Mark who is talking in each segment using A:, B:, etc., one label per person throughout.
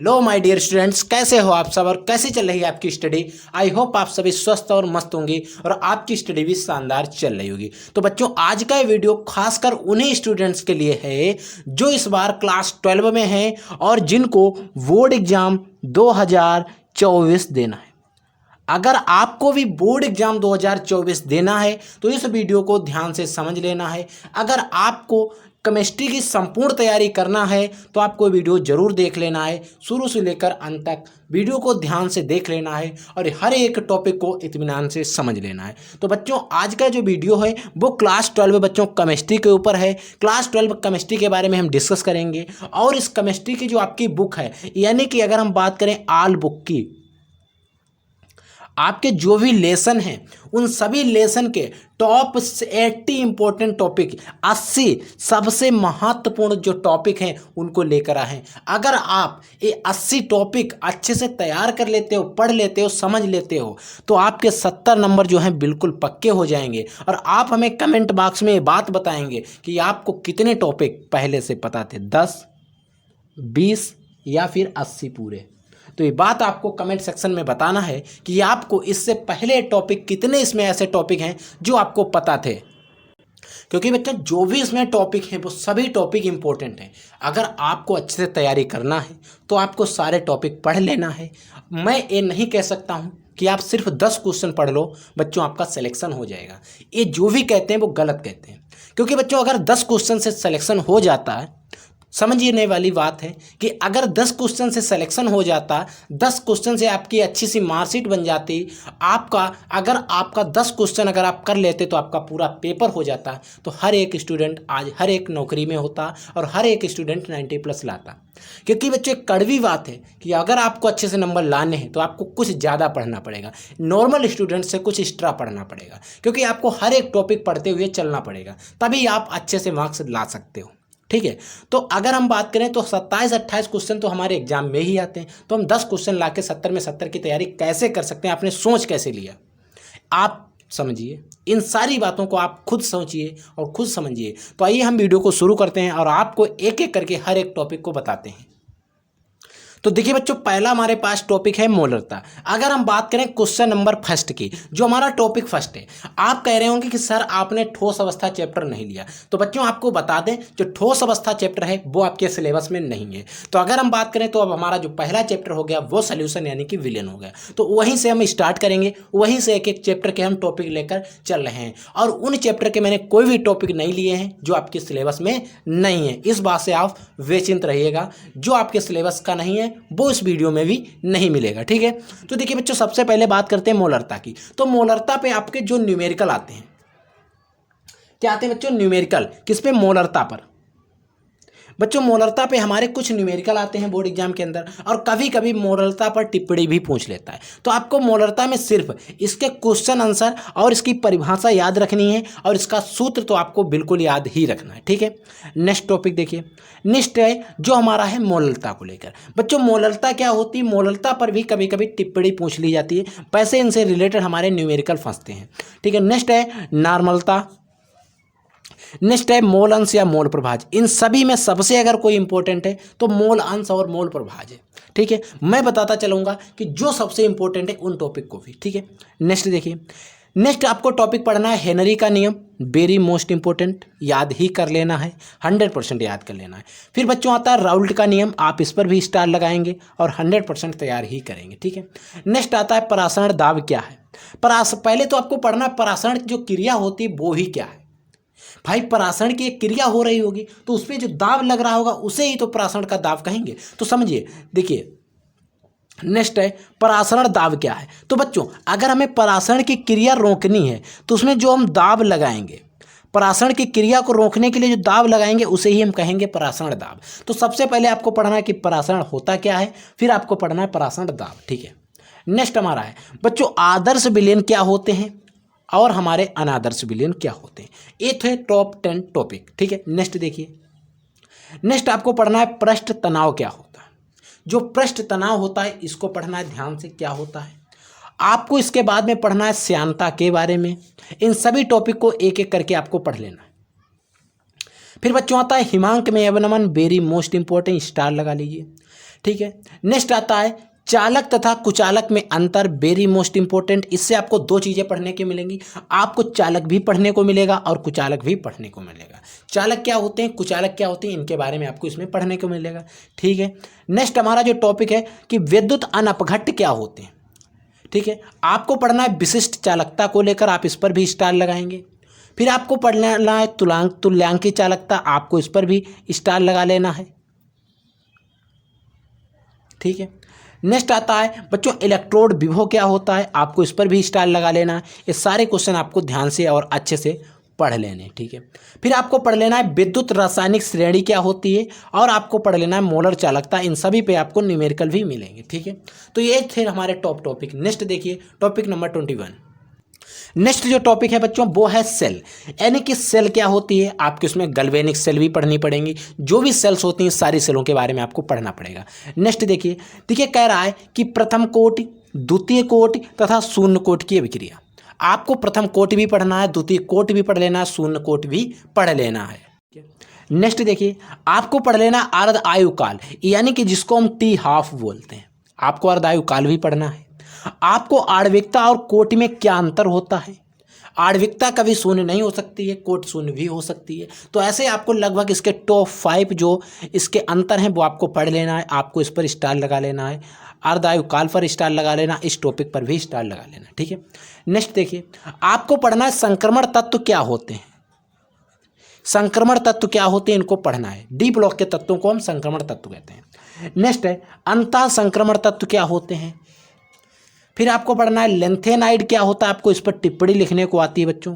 A: Hello my dear students, कैसे हो आप सब और कैसे चल रही है आपकी स्टडी। आई होप आप सभी स्वस्थ और मस्त होंगे और आपकी स्टडी भी शानदार चल रही होगी। तो बच्चों, आज का ये वीडियो खासकर उन्हीं स्टूडेंट्स के लिए है जो इस बार क्लास 12 में हैं और जिनको बोर्ड एग्जाम 2024 देना है। अगर आपको भी बोर्ड एग्जाम 2024 देना है तो इस वीडियो को ध्यान से समझ लेना है। अगर आपको केमिस्ट्री की संपूर्ण तैयारी करना है तो आपको वीडियो जरूर देख लेना है, शुरू से लेकर अंत तक वीडियो को ध्यान से देख लेना है और हर एक टॉपिक को इत्मीनान से समझ लेना है। तो बच्चों, आज का जो वीडियो है वो क्लास 12 बच्चों केमिस्ट्री के ऊपर है। क्लास 12 केमिस्ट्री के बारे में हम डिस्कस करेंगे और इस केमिस्ट्री की जो आपकी बुक है, यानी कि अगर हम बात करें आल बुक की, आपके जो भी लेसन हैं उन सभी लेसन के टॉप 80 इंपॉर्टेंट टॉपिक, 80 सबसे महत्वपूर्ण जो टॉपिक हैं उनको लेकर आए हैं। अगर आप ये 80 टॉपिक अच्छे से तैयार कर लेते हो, पढ़ लेते हो, समझ लेते हो तो आपके 70 नंबर जो हैं बिल्कुल पक्के हो जाएंगे। और आप हमें कमेंट बॉक्स में ये बात बताएंगे कि आपको कितने टॉपिक पहले से पता थे, 10, 20 या फिर 80 पूरे। तो ये बात आपको कमेंट सेक्शन में बताना है कि आपको इससे पहले टॉपिक कितने इसमें ऐसे टॉपिक हैं जो आपको पता थे, क्योंकि बच्चों जो भी इसमें टॉपिक हैं वो सभी टॉपिक इंपॉर्टेंट हैं। अगर आपको अच्छे से तैयारी करना है तो आपको सारे टॉपिक पढ़ लेना है। मैं ये नहीं कह सकता हूँ कि आप सिर्फ 10 क्वेश्चन पढ़ लो बच्चों आपका सिलेक्शन हो जाएगा। ये जो भी कहते हैं वो गलत कहते हैं, क्योंकि बच्चों अगर 10 क्वेश्चन से सिलेक्शन हो जाता है, समझने वाली बात है कि अगर 10 क्वेश्चन से सिलेक्शन हो जाता, 10 क्वेश्चन से आपकी अच्छी सी मार्कशीट बन जाती, अगर आपका 10 क्वेश्चन अगर आप कर लेते तो आपका पूरा पेपर हो जाता, तो हर एक स्टूडेंट आज हर एक नौकरी में होता और हर एक स्टूडेंट 90+ लाता। क्योंकि बच्चों एक कड़वी बात है कि अगर आपको अच्छे से नंबर लाने हैं तो आपको कुछ ज़्यादा पढ़ना पड़ेगा, नॉर्मल स्टूडेंट से कुछ एक्स्ट्रा पढ़ना पड़ेगा, क्योंकि आपको हर एक टॉपिक पढ़ते हुए चलना पड़ेगा, तभी आप अच्छे से मार्क्स ला सकते हो। ठीक है, तो अगर हम बात करें तो 27-28 क्वेश्चन तो हमारे एग्जाम में ही आते हैं, तो हम 10 क्वेश्चन ला के 70 में 70 की तैयारी कैसे कर सकते हैं, आपने सोच कैसे लिया, आप समझिए। इन सारी बातों को आप खुद सोचिए और खुद समझिए। तो आइए हम वीडियो को शुरू करते हैं और आपको एक एक करके हर एक टॉपिक को बताते हैं। तो देखिए बच्चों, पहला हमारे पास टॉपिक है मोलरता। अगर हम बात करें क्वेश्चन नंबर फर्स्ट की, जो हमारा टॉपिक फर्स्ट है, आप कह रहे होंगे कि सर आपने ठोस अवस्था चैप्टर नहीं लिया। तो बच्चों आपको बता दें, जो ठोस अवस्था चैप्टर है वो आपके सिलेबस में नहीं है। तो अगर हम बात करें तो अब हमारा जो पहला चैप्टर हो गया वो सोल्यूशन यानी कि विलयन हो गया। तो वहीं से हम स्टार्ट करेंगे, वहीं से एक एक चैप्टर के हम टॉपिक लेकर चल रहे हैं और उन चैप्टर के मैंने कोई भी टॉपिक नहीं लिए हैं जो आपके सिलेबस में नहीं है। इस बात से आप बेचिंत रहिएगा, जो आपके सिलेबस का नहीं है वो इस वीडियो में भी नहीं मिलेगा। ठीक है, तो देखिए बच्चों, सबसे पहले बात करते हैं मोलरता की। तो मोलरता पे आपके जो न्यूमेरिकल आते हैं, क्या आते हैं बच्चों? न्यूमेरिकल। किस पे? मोलरता पर। बच्चों मोलरता पे हमारे कुछ न्यूमेरिकल आते हैं बोर्ड एग्जाम के अंदर, और कभी कभी मोलरता पर टिप्पणी भी पूछ लेता है। तो आपको मोलरता में सिर्फ इसके क्वेश्चन आंसर और इसकी परिभाषा याद रखनी है और इसका सूत्र तो आपको बिल्कुल याद ही रखना है। ठीक है, नेक्स्ट टॉपिक देखिए। नेक्स्ट है जो हमारा है मोलरता को लेकर। बच्चों मोलरता क्या होती है? मोलरता पर भी कभी कभी टिप्पणी पूछ ली जाती है, वैसे इनसे रिलेटेड हमारे न्यूमेरिकल फंसते हैं। ठीक है, नेक्स्ट है नॉर्मलता। नेक्स्ट है मोल अंश या मोल प्रभाज। इन सभी में सबसे अगर कोई इंपॉर्टेंट है तो मोल अंश और मोल प्रभाज है। ठीक है, मैं बताता चलूंगा कि जो सबसे इंपॉर्टेंट है उन टॉपिक को भी। ठीक है, नेक्स्ट देखिए। नेक्स्ट आपको टॉपिक पढ़ना है हेनरी का नियम, वेरी मोस्ट इंपॉर्टेंट, याद ही कर लेना है, 100% याद कर लेना है। फिर बच्चों आता है राउल्ट का नियम, आप इस पर भी स्टार लगाएंगे और 100% तैयार ही करेंगे। ठीक है, नेक्स्ट आता है परासरण दाब क्या है। पहले तो आपको पढ़ना है परासरण की जो क्रिया होती है वो ही क्या है। भाई परासरण की एक क्रिया हो रही होगी तो उसमें जो दाब लग रहा होगा उसे ही तो परासरण का दाब कहेंगे। तो समझिए, देखिए नेक्स्ट है परासरण दाब क्या है। तो बच्चों अगर हमें परासरण की क्रिया रोकनी है तो उसमें जो हम दाब लगाएंगे, परासरण की क्रिया को रोकने के लिए जो दाब लगाएंगे उसे ही हम कहेंगे परासरण दाब। तो सबसे पहले आपको पढ़ना है कि परासरण होता क्या है, फिर आपको पढ़ना है परासरण दाब। ठीक है, नेक्स्ट हमारा है बच्चों आदर्श विलयन क्या होते हैं और हमारे अनादर्श विलयन क्या होते हैं। ये थे टॉप 10 टॉपिक। ठीक है, नेक्स्ट देखिए। नेक्स्ट आपको पढ़ना है पृष्ठ तनाव क्या होता है। जो पृष्ठ तनाव होता है इसको पढ़ना है ध्यान से, क्या होता है। आपको इसके बाद में पढ़ना है श्यानता के बारे में। इन सभी टॉपिक को एक एक करके आपको पढ़ लेना है। फिर बच्चों आता है हिमांक में अवनमन, वेरी मोस्ट इंपॉर्टेंट, स्टार लगा लीजिए। ठीक है। नेक्स्ट आता है चालक तथा कुचालक में अंतर, वेरी मोस्ट इंपॉर्टेंट। इससे आपको दो चीज़ें पढ़ने की मिलेंगी, आपको चालक भी पढ़ने को मिलेगा और कुचालक भी पढ़ने को मिलेगा। चालक क्या होते हैं, कुचालक क्या होते हैं, इनके बारे में आपको इसमें पढ़ने को मिलेगा, ठीक है। नेक्स्ट हमारा जो टॉपिक है कि विद्युत अनपघट्ट क्या होते हैं, ठीक है। आपको पढ़ना है विशिष्ट चालकता को लेकर, आप इस पर भी स्टार लगाएंगे। फिर आपको पढ़ना है तुल्यांकी चालकता, आपको इस पर भी स्टार लगा लेना है, ठीक है। नेक्स्ट आता है बच्चों इलेक्ट्रोड विभव क्या होता है, आपको इस पर भी स्टार लगा लेना है। ये सारे क्वेश्चन आपको ध्यान से और अच्छे से पढ़ लेने, ठीक है। फिर आपको पढ़ लेना है विद्युत रासायनिक श्रेणी क्या होती है, और आपको पढ़ लेना है मोलर चालकता। इन सभी पे आपको न्यूमेरिकल भी मिलेंगे, ठीक है। तो ये थे हमारे टॉप टॉपिक। नेक्स्ट देखिए टॉपिक नंबर 21। नेक्स्ट जो टॉपिक है बच्चों वो है सेल, यानी कि सेल क्या होती है, आपको इसमें गैल्वेनिक सेल भी पढ़नी पड़ेंगी। जो भी सेल्स होती हैं सारी सेलों के बारे में आपको पढ़ना पड़ेगा। नेक्स्ट देखिए कह रहा है कि प्रथम कोटि, द्वितीय कोटि तथा शून्य कोटि की अभिक्रिया। आपको प्रथम कोटि भी पढ़ना है, द्वितीय कोटि भी पढ़ लेना है, शून्य कोटि भी पढ़ लेना है। नेक्स्ट देखिए आपको पढ़ लेना अर्ध आयुकाल, यानी कि जिसको हम टी हाफ बोलते हैं, आपको अर्ध आयुकाल भी पढ़ना है। आपको आणविकता और कोटि में क्या अंतर होता है, आणविकता कभी शून्य नहीं हो सकती है, कोटि शून्य भी हो सकती है। तो ऐसे आपको लगभग इसके टॉप 5 जो इसके अंतर हैं वो आपको पढ़ लेना है, आपको इस पर स्टार लगा लेना है, अर्ध आयुकाल पर स्टार लगा लेना, इस टॉपिक पर भी स्टार लगा लेना, ठीक है। नेक्स्ट देखिए आपको पढ़ना है संक्रमण तत्व क्या होते हैं, संक्रमण तत्व क्या होते हैं इनको पढ़ना है। डी ब्लॉक के तत्वों को हम संक्रमण तत्व कहते हैं। नेक्स्ट है अंतः संक्रमण तत्व क्या होते हैं। फिर आपको पढ़ना है लेंथेनाइड क्या होता है, आपको इस पर टिप्पणी लिखने को आती है बच्चों।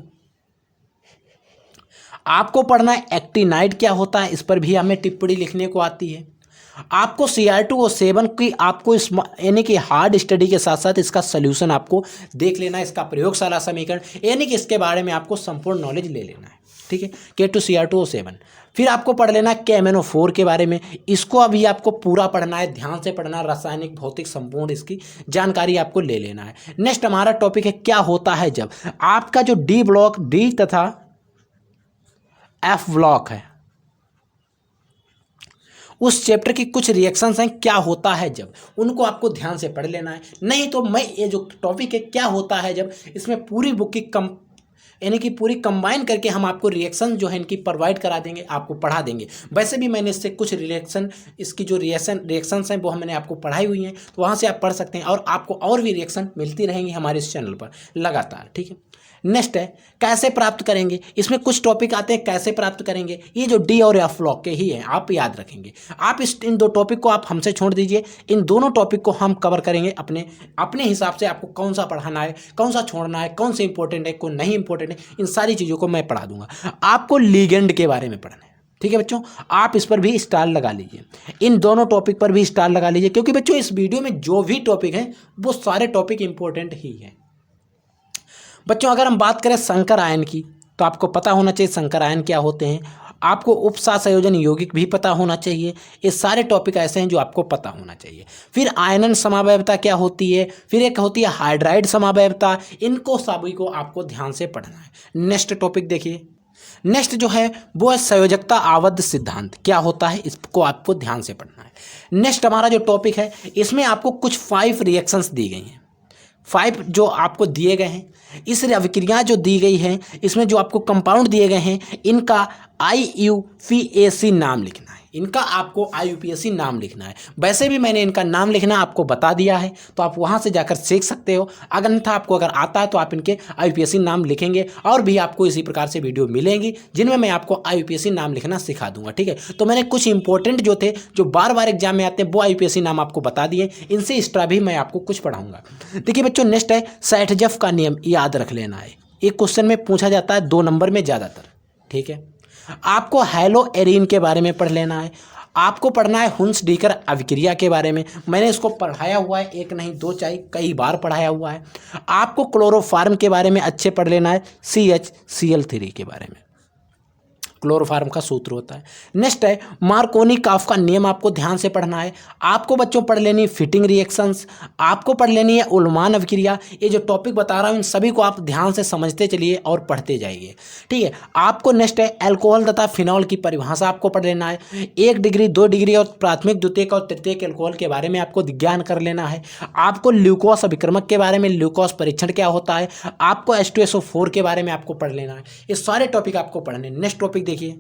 A: आपको पढ़ना है एक्टिनाइड क्या होता है, इस पर भी हमें टिप्पणी लिखने को आती है। आपको Cr2O7 की आपको इस यानी कि हार्ड स्टडी के साथ साथ इसका सोल्यूशन आपको देख लेना है, इसका प्रयोगशाला समीकरण, यानी कि इसके बारे में आपको संपूर्ण नॉलेज ले लेना है, ठीक है। K2Cr2O7। फिर आपको पढ़ लेना KMnO4 के बारे में, इसको अभी आपको पूरा पढ़ना है, ध्यान से पढ़ना, रासायनिक भौतिक संपूर्ण इसकी जानकारी आपको ले लेना है। नेक्स्ट हमारा टॉपिक है क्या होता है जब आपका जो डी ब्लॉक, डी तथा एफ ब्लॉक है, उस चैप्टर की कुछ रिएक्शंस हैं, क्या होता है जब, उनको आपको ध्यान से पढ़ लेना है। नहीं तो मैं ये जो टॉपिक है क्या होता है जब, इसमें पूरी बुक की यानी कि पूरी कंबाइन करके हम आपको रिएक्शन जो है इनकी प्रोवाइड करा देंगे, आपको पढ़ा देंगे। वैसे भी मैंने इससे कुछ रिएक्शन, इसकी जो रिएक्शंस हैं वो मैंने आपको पढ़ाई हुई हैं, तो वहाँ से आप पढ़ सकते हैं, और आपको और भी रिएक्शन मिलती रहेंगी हमारे इस चैनल पर लगातार, ठीक है। नेक्स्ट है कैसे प्राप्त करेंगे, इसमें कुछ टॉपिक आते हैं कैसे प्राप्त करेंगे, ये जो डी और एफ ब्लॉक के ही हैं, आप याद रखेंगे। आप इन दो टॉपिक को आप हमसे छोड़ दीजिए, इन दोनों टॉपिक को हम कवर करेंगे अपने हिसाब से। आपको कौन सा पढ़ाना है, कौन सा छोड़ना है, कौन से इंपॉर्टेंट है, कौन नहीं इंपॉर्टेंट है, इन सारी चीज़ों को मैं पढ़ा दूंगा। आपको लिगेंड के बारे में पढ़ना है, ठीक है बच्चों, आप इस पर भी स्टार लगा लीजिए, इन दोनों टॉपिक पर भी स्टार लगा लीजिए, क्योंकि बच्चों इस वीडियो में जो भी टॉपिक हैं वो सारे टॉपिक इंपॉर्टेंट ही हैं। बच्चों अगर हम बात करें संकर आयन की, तो आपको पता होना चाहिए संकर आयन क्या होते हैं, आपको उपसा संयोजन यौगिक भी पता होना चाहिए। ये सारे टॉपिक ऐसे हैं जो आपको पता होना चाहिए। फिर आयनन समावयवता क्या होती है, फिर एक होती है हाइड्राइड समावयवता, इनको सभी को आपको ध्यान से पढ़ना है। नेक्स्ट टॉपिक देखिए, नेक्स्ट जो है वो है संयोजकता आबद्ध सिद्धांत क्या होता है, इसको आपको ध्यान से पढ़ना है। नेक्स्ट हमारा जो टॉपिक है इसमें आपको कुछ 5 रिएक्शंस दी गई हैं, 5 जो आपको दिए गए हैं, इस अभिक्रिया जो दी गई है इसमें जो आपको कंपाउंड दिए गए हैं इनका IUPAC नाम लिखना है, इनका आपको IUPAC नाम लिखना है। वैसे भी मैंने इनका नाम लिखना आपको बता दिया है, तो आप वहाँ से जाकर सीख सकते हो। अगर अन्यथा आपको अगर आता है तो आप इनके IUPAC नाम लिखेंगे, और भी आपको इसी प्रकार से वीडियो मिलेंगी जिनमें मैं आपको IUPAC नाम लिखना सिखा दूंगा, ठीक है। तो मैंने कुछ इंपॉर्टेंट जो थे जो बार बार एग्जाम में आते हैं वो IUPAC नाम आपको बता दिए, इनसे एक्स्ट्रा भी मैं आपको कुछ पढ़ाऊँगा। देखिए बच्चों नेक्स्ट है सैटजेफ का नियम, याद रख लेना है, एक क्वेश्चन में पूछा जाता है 2 नंबर में ज़्यादातर, ठीक है। आपको हैलो एरीन के बारे में पढ़ लेना है, आपको पढ़ना है हुंस डीकर अभिक्रिया के बारे में, मैंने इसको पढ़ाया हुआ है, एक नहीं 2 चाहे कई बार पढ़ाया हुआ है। आपको क्लोरोफार्म के बारे में अच्छे पढ़ लेना है, CHCl3 के बारे में। क्लोरोफॉर्म का सूत्र होता है। नेक्स्ट है मार्कोनी काफ का नियम, आपको ध्यान से पढ़ना है। आपको बच्चों पढ़ लेनी है फिटिंग रिएक्शंस, आपको पढ़ लेनी है उल्मान अभिक्रिया। ये जो टॉपिक बता रहा हूँ इन सभी को आप ध्यान से समझते चलिए और पढ़ते जाइए, ठीक है। आपको नेक्स्ट है अल्कोहल तथा फिनॉल की परिभाषा आपको पढ़ लेना है। 1 डिग्री 2 डिग्री और प्राथमिक द्वितीयक और तृतीयक अल्कोहल के बारे में आपको ज्ञान कर लेना है। आपको ल्यूकोस अभिक्रमक के बारे में, ल्यूकोस परीक्षण क्या होता है, आपको H2SO4 के बारे में आपको पढ़ लेना है। ये सारे टॉपिक आपको पढ़ने। नेक्स्ट टॉपिक देखिए,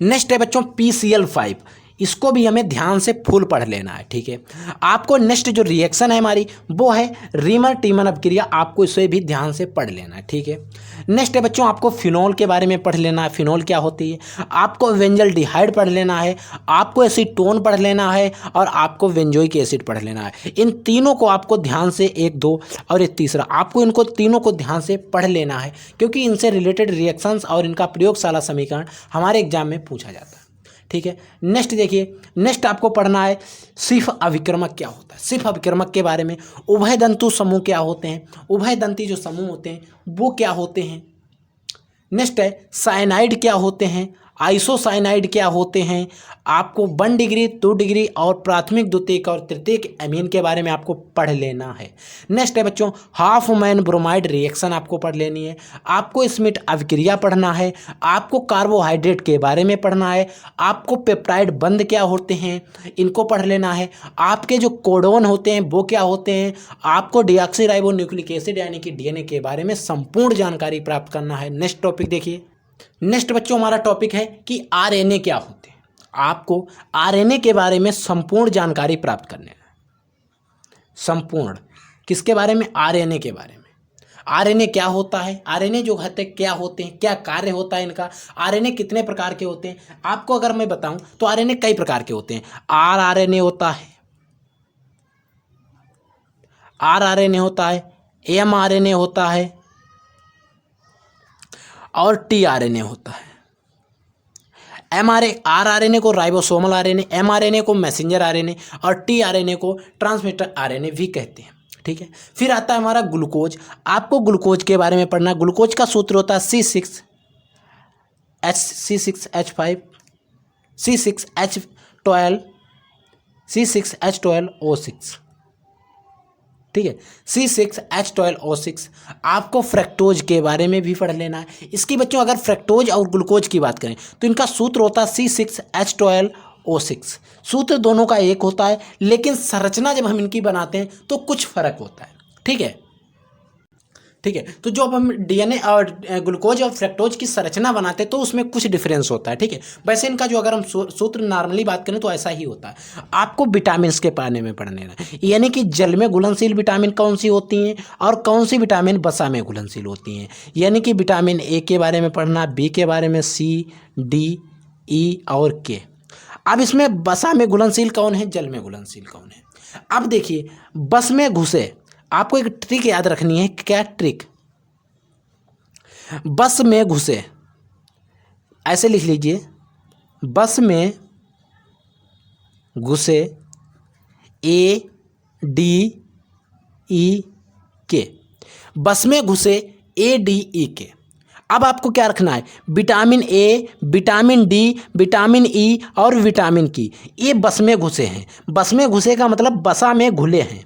A: नेक्स्ट है बच्चों PCl5, इसको भी हमें ध्यान से फुल पढ़ लेना है, ठीक है। आपको नेक्स्ट जो रिएक्शन है हमारी वो है रीमर टीमन अभिक्रिया, आपको इसे भी ध्यान से पढ़ लेना है, ठीक है। नेक्स्ट है बच्चों आपको फिनॉल के बारे में पढ़ लेना है, फिनॉल क्या होती है। आपको वेंजल्डिहाइड पढ़ लेना है, आपको एसीटोन पढ़ लेना है और आपको वेंजोइक एसिड पढ़ लेना है। इन तीनों को आपको ध्यान से, 1 2 और एक तीसरा, आपको इनको तीनों को ध्यान से पढ़ लेना है क्योंकि इनसे रिलेटेड रिएक्शंस और इनका प्रयोगशाला समीकरण हमारे एग्जाम में पूछा जाता है, ठीक है। नेक्स्ट देखिए, नेक्स्ट आपको पढ़ना है सिर्फ अभिक्रमक क्या होता है। सिर्फ अभिक्रमक के बारे में, उभयदंतु समूह क्या होते हैं, उभयदंती जो समूह होते हैं वो क्या होते हैं। नेक्स्ट है साइनाइड क्या होते हैं, आइसोसाइनाइड क्या होते हैं। आपको 1 डिग्री 2 डिग्री और प्राथमिक द्वितीयक और तृतीयक एमीन के बारे में आपको पढ़ लेना है। नेक्स्ट है बच्चों हाफ मैन ब्रोमाइड रिएक्शन आपको पढ़ लेनी है। आपको स्मिथ अभिक्रिया पढ़ना है, आपको कार्बोहाइड्रेट के बारे में पढ़ना है, आपको पेप्टाइड बंध क्या होते हैं इनको पढ़ लेना है, आपके जो कोडोन होते हैं वो क्या होते हैं, आपको डीऑक्सीराइबो न्यूक्लिक एसिड यानी कि DNA के बारे में संपूर्ण जानकारी प्राप्त करना है। नेक्स्ट टॉपिक देखिए, नेक्स्ट बच्चों हमारा टॉपिक है कि RNA क्या होते हैं। आपको RNA के बारे में संपूर्ण जानकारी प्राप्त करने है। संपूर्ण किसके बारे में, RNA के बारे में। RNA क्या होता है, RNA जो कहते हैं क्या होते हैं, क्या कार्य होता है इनका, RNA कितने प्रकार के होते हैं। आपको अगर मैं बताऊं तो RNA कई प्रकार के होते हैं। rRNA होता है, rRNA होता है, mRNA होता है और tRNA होता है। rRNA को राइबोसोमल RNA, mRNA को मैसेंजर RNA और tRNA को ट्रांसमिटर RNA भी कहते हैं, ठीक है। फिर आता है हमारा ग्लूकोज। आपको ग्लूकोज के बारे में पढ़ना। ग्लूकोज का सूत्र होता है C6H12O6, ठीक है, C6H12O6। आपको फ्रक्टोज के बारे में भी पढ़ लेना है। इसकी बच्चों अगर फ्रक्टोज और ग्लूकोज की बात करें तो इनका सूत्र होता है C6H12O6। सूत्र दोनों का एक होता है लेकिन संरचना जब हम इनकी बनाते हैं तो कुछ फर्क होता है, ठीक है, ठीक है। तो जो अब हम DNA और ग्लूकोज और फ्रक्टोज की संरचना बनाते हैं तो उसमें कुछ डिफरेंस होता है, ठीक है। वैसे इनका जो अगर हम सूत्र नॉर्मली बात करें तो ऐसा ही होता है। आपको विटामिन के बारे में पढ़ने है, यानी कि जल में घुलनशील विटामिन कौन सी होती हैं और कौन सी विटामिन वसा में घुलनशील होती हैं। यानी कि विटामिन A के बारे में पढ़ना, B के बारे में, C D E और K। अब इसमें वसा में घुलनशील कौन है, जल में घुलनशील कौन है। अब देखिए बस में घुसे, आपको एक ट्रिक याद रखनी है। क्या ट्रिक, बस में घुसे, ऐसे लिख लीजिए, बस में घुसे ADEK, बस में घुसे ADEK। अब आपको क्या रखना है, vitamin A, vitamin D, vitamin E और विटामिन की, ये बस में घुसे हैं। बस में घुसे का मतलब वसा में घुले हैं।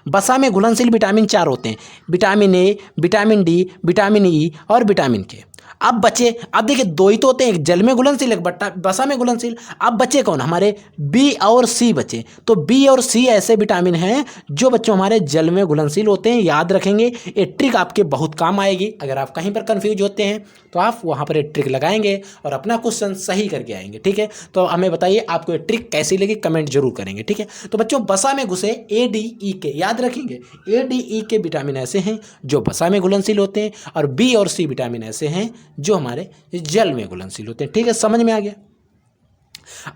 A: वसा में घुलनशील विटामिन 4 होते हैं, vitamin A, vitamin D, vitamin E और विटामिन K। अब बचे, अब देखिए 2 ही तो होते हैं, एक जल में घुलनशील, एक वसा में घुलनशील। अब बचे कौन, हमारे B और C बचे। तो B और C ऐसे विटामिन हैं जो बच्चों हमारे जल में घुलनशील होते हैं। याद रखेंगे, ये ट्रिक आपके बहुत काम आएगी। अगर आप कहीं पर कंफ्यूज होते हैं तो आप वहाँ पर ये ट्रिक लगाएंगे और अपना क्वेश्चन सही करके आएंगे, ठीक है। तो हमें बताइए आपको ये ट्रिक कैसी लगी, कमेंट जरूर करेंगे, ठीक है। तो बच्चों वसा में घुसे ADEK, याद रखेंगे ADEK विटामिन ऐसे हैं जो वसा में घुलनशील होते हैं और B और C विटामिन ऐसे हैं जो हमारे जल में घुलनशील होते हैं, ठीक है। समझ में आ गया।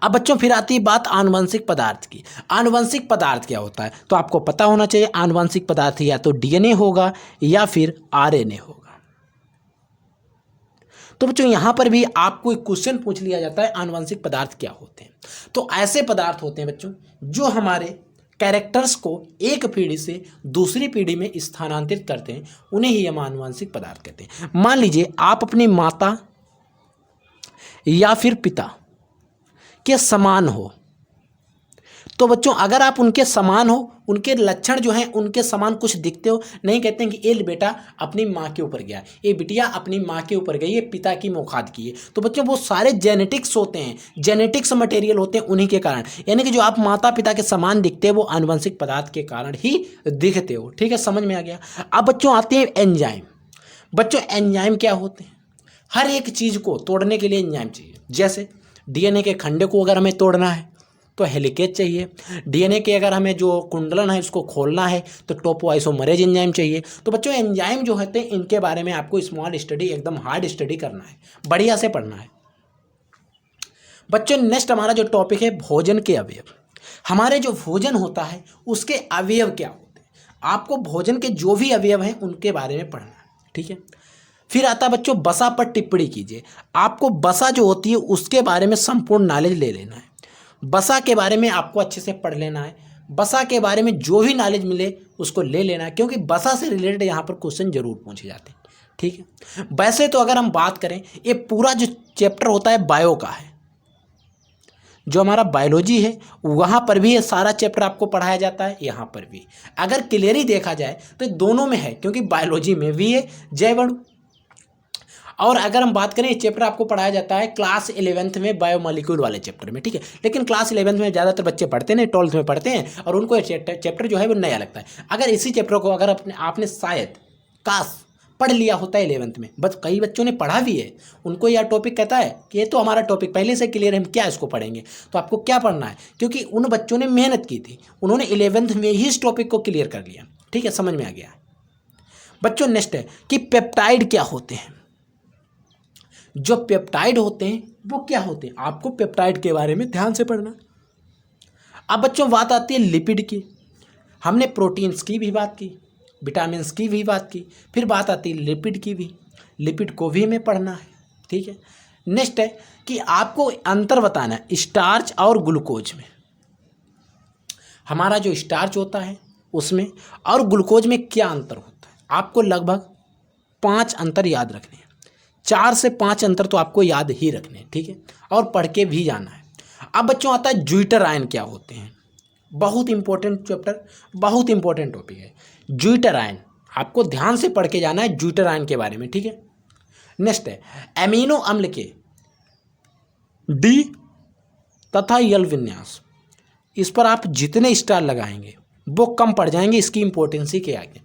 A: अब बच्चों फिर आती है बात आनुवंशिक पदार्थ की। आनुवंशिक पदार्थ क्या होता है, तो आपको पता होना चाहिए आनुवंशिक पदार्थ या तो DNA होगा या फिर RNA होगा। तो बच्चों यहां पर भी आपको एक क्वेश्चन पूछ लिया जाता है आनुवंशिक पदार्थ क्या होते हैं। तो ऐसे पदार्थ होते हैं बच्चों जो हमारे कैरेक्टर्स को एक पीढ़ी से दूसरी पीढ़ी में स्थानांतरित करते हैं, उन्हें ही हम आनुवंशिक पदार्थ कहते हैं। मान लीजिए आप अपनी माता या फिर पिता के समान हो, तो बच्चों अगर आप उनके समान हो, उनके लक्षण जो हैं उनके समान कुछ दिखते हो, नहीं कहते हैं कि ये बेटा अपनी माँ के ऊपर गया, ये बिटिया अपनी माँ के ऊपर गई, ये पिता की मुखाद की है। तो बच्चों वो सारे जेनेटिक्स होते हैं, जेनेटिक्स मटेरियल होते हैं उन्हीं के कारण, यानी कि जो आप माता पिता के समान दिखते हैं वो आनुवंशिक पदार्थ के कारण ही दिखते हो। ठीक है, समझ में आ गया। अब बच्चों आते हैं एंजाइम। बच्चों एंजाइम क्या होते हैं? हर एक चीज़ को तोड़ने के लिए एंजाइम चाहिए। जैसे डीएनए के खंडे को अगर हमें तोड़ना है तो हेलिकेज चाहिए, डीएनए के अगर हमें जो कुंडलन है उसको खोलना है तो टोपोआइसोमरेज एंजाइम चाहिए। तो बच्चों एंजाइम जो होते हैं इनके बारे में आपको स्मॉल स्टडी, एकदम हार्ड स्टडी करना है, बढ़िया से पढ़ना है। बच्चों नेक्स्ट हमारा जो टॉपिक है भोजन के अवयव। हमारे जो भोजन होता है उसके अवयव क्या होते हैं, आपको भोजन के जो भी अवयव हैं उनके बारे में पढ़ना है। ठीक है, फिर आता बच्चों बसा पर टिप्पणी कीजिए। आपको बसा जो होती है उसके बारे में संपूर्ण नॉलेज ले लेना है, बसा के बारे में आपको अच्छे से पढ़ लेना है, बसा के बारे में जो भी नॉलेज मिले उसको ले लेना है, क्योंकि बसा से रिलेटेड यहाँ पर क्वेश्चन जरूर पूछे जाते हैं। ठीक है, वैसे तो अगर हम बात करें ये पूरा जो चैप्टर होता है बायो का है, जो हमारा बायोलॉजी है वहाँ पर भी ये सारा चैप्टर आपको पढ़ाया जाता है, यहाँ पर भी अगर क्लियरली देखा जाए तो दोनों में है, क्योंकि बायोलॉजी में भी है जैवअणु, और अगर हम बात करें ये चैप्टर आपको पढ़ाया जाता है क्लास 11th में बायोमोलिक्यूल वाले चैप्टर में। ठीक है, लेकिन क्लास 11th में ज़्यादातर बच्चे पढ़ते हैं, 12th में पढ़ते हैं और उनको ये चैप्टर जो है वो नया लगता है। अगर इसी चैप्टर को अगर आपने शायद काश पढ़ लिया होता है 11th में, बस कई बच्चों ने पढ़ा भी है, उनको यह टॉपिक कहता है कि ये तो हमारा टॉपिक पहले से क्लियर है, हम क्या इसको पढ़ेंगे। तो आपको क्या पढ़ना है, क्योंकि उन बच्चों ने मेहनत की थी, उन्होंने 11th में ही इस टॉपिक को क्लियर कर लिया। ठीक है, समझ में आ गया। बच्चों नेक्स्ट है कि पेप्टाइड क्या होते हैं। जो पेप्टाइड होते हैं वो क्या होते हैं, आपको पेप्टाइड के बारे में ध्यान से पढ़ना। अब बच्चों बात आती है लिपिड की। हमने प्रोटीन्स की भी बात की, विटामिन्स की भी बात की, फिर बात आती है लिपिड की भी, लिपिड को भी हमें पढ़ना है। ठीक है, नेक्स्ट है कि आपको अंतर बताना है स्टार्च और ग्लूकोज में। हमारा जो स्टार्च होता है उसमें और ग्लूकोज में क्या अंतर होता है, आपको लगभग 5 अंतर याद रखने हैं, 4 से 5 अंतर तो आपको याद ही रखने हैं। ठीक है, और पढ़ के भी जाना है। अब बच्चों आता है ज्यूटर आयन क्या होते हैं, बहुत इंपॉर्टेंट चैप्टर, बहुत इंपॉर्टेंट टॉपिक है ज्यूटर आयन, आपको ध्यान से पढ़ के जाना है ज्यूटर आयन के बारे में। ठीक है, नेक्स्ट है एमिनो अम्ल के डी तथा यल विन्यास। इस पर आप जितने स्टार लगाएंगे वो कम पड़ जाएंगे इसकी इंपॉर्टेंसी के आगे,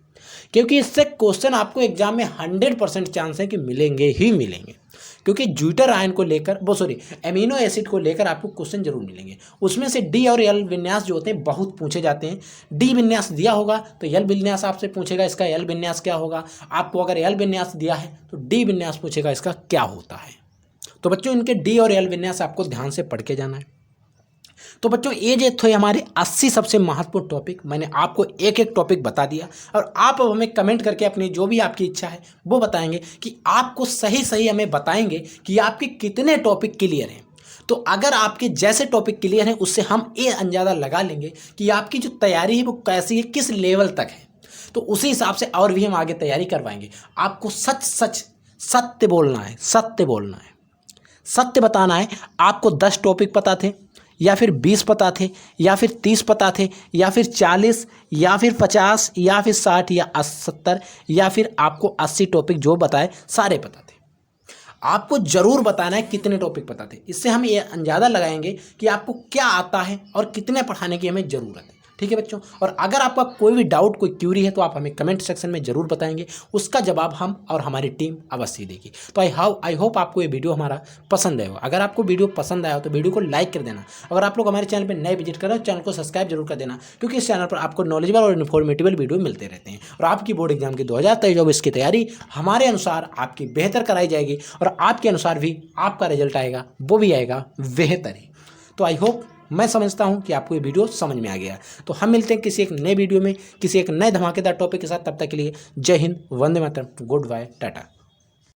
A: क्योंकि इससे क्वेश्चन आपको एग्जाम में 100% चांस है कि मिलेंगे ही मिलेंगे, क्योंकि ज्यूटर आयन को लेकर एमिनो एसिड को लेकर आपको क्वेश्चन जरूर मिलेंगे। उसमें से डी और एल विन्यास जो होते हैं बहुत पूछे जाते हैं। डी विन्यास दिया होगा तो एल विन्यास आपसे पूछेगा इसका एल विन्यास क्या होगा, आपको अगर एल विन्यास दिया है तो डी विन्यास पूछेगा इसका क्या होता है। तो बच्चों इनके डी और एल विन्यास आपको ध्यान से पढ़ के जाना है। तो बच्चों ये जो थे हमारे 80 सबसे महत्वपूर्ण टॉपिक, मैंने आपको एक एक टॉपिक बता दिया, और आप अब हमें कमेंट करके अपनी जो भी आपकी इच्छा है वो बताएंगे कि आपको सही सही हमें बताएंगे कि आपके कितने टॉपिक क्लियर हैं। तो अगर आपके जैसे टॉपिक क्लियर हैं उससे हम ये अंदाज़ा लगा लेंगे कि आपकी जो तैयारी है वो कैसी है, किस लेवल तक है, तो उसी हिसाब से और भी हम आगे तैयारी करवाएंगे। आपको सत्य बोलना है, सत्य बोलना है, सत्य बताना है। आपको 10 टॉपिक पता थे या फिर 20 पता थे या फिर 30 पता थे या फिर 40 या फिर 50 या फिर 60 या 70 या फिर आपको 80 टॉपिक जो बताए सारे पता थे, आपको ज़रूर बताना है कितने टॉपिक पता थे। इससे हम ये अंदाज़ा लगाएंगे कि आपको क्या आता है और कितने पढ़ाने की हमें ज़रूरत है। ठीक है बच्चों, और अगर आपका कोई भी डाउट, कोई क्यूरी है तो आप हमें कमेंट सेक्शन में ज़रूर बताएंगे, उसका जवाब हम और हमारी टीम अवश्य देगी। तो आई होप आपको ये वीडियो हमारा पसंद आया हो। अगर आपको वीडियो पसंद आया हो तो वीडियो को लाइक कर देना। अगर आप लोग हमारे चैनल पर नए विजिट कर रहे हो चैनल को सब्सक्राइब जरूर कर देना, क्योंकि इस चैनल पर आपको नॉलेजेबल और इन्फॉर्मेटिव वीडियो मिलते रहते हैं। और आपकी बोर्ड एग्जाम की 2023 की तैयारी हमारे अनुसार आपकी बेहतर कराई जाएगी, और आपके अनुसार भी आपका रिजल्ट आएगा वो भी आएगा बेहतर ही। तो आई होप, मैं समझता हूं कि आपको ये वीडियो समझ में आ गया। तो हम मिलते हैं किसी एक नए वीडियो में, किसी एक नए धमाकेदार टॉपिक के साथ। तब तक के लिए जय हिंद, वंदे मातरम, गुड बाय, टाटा।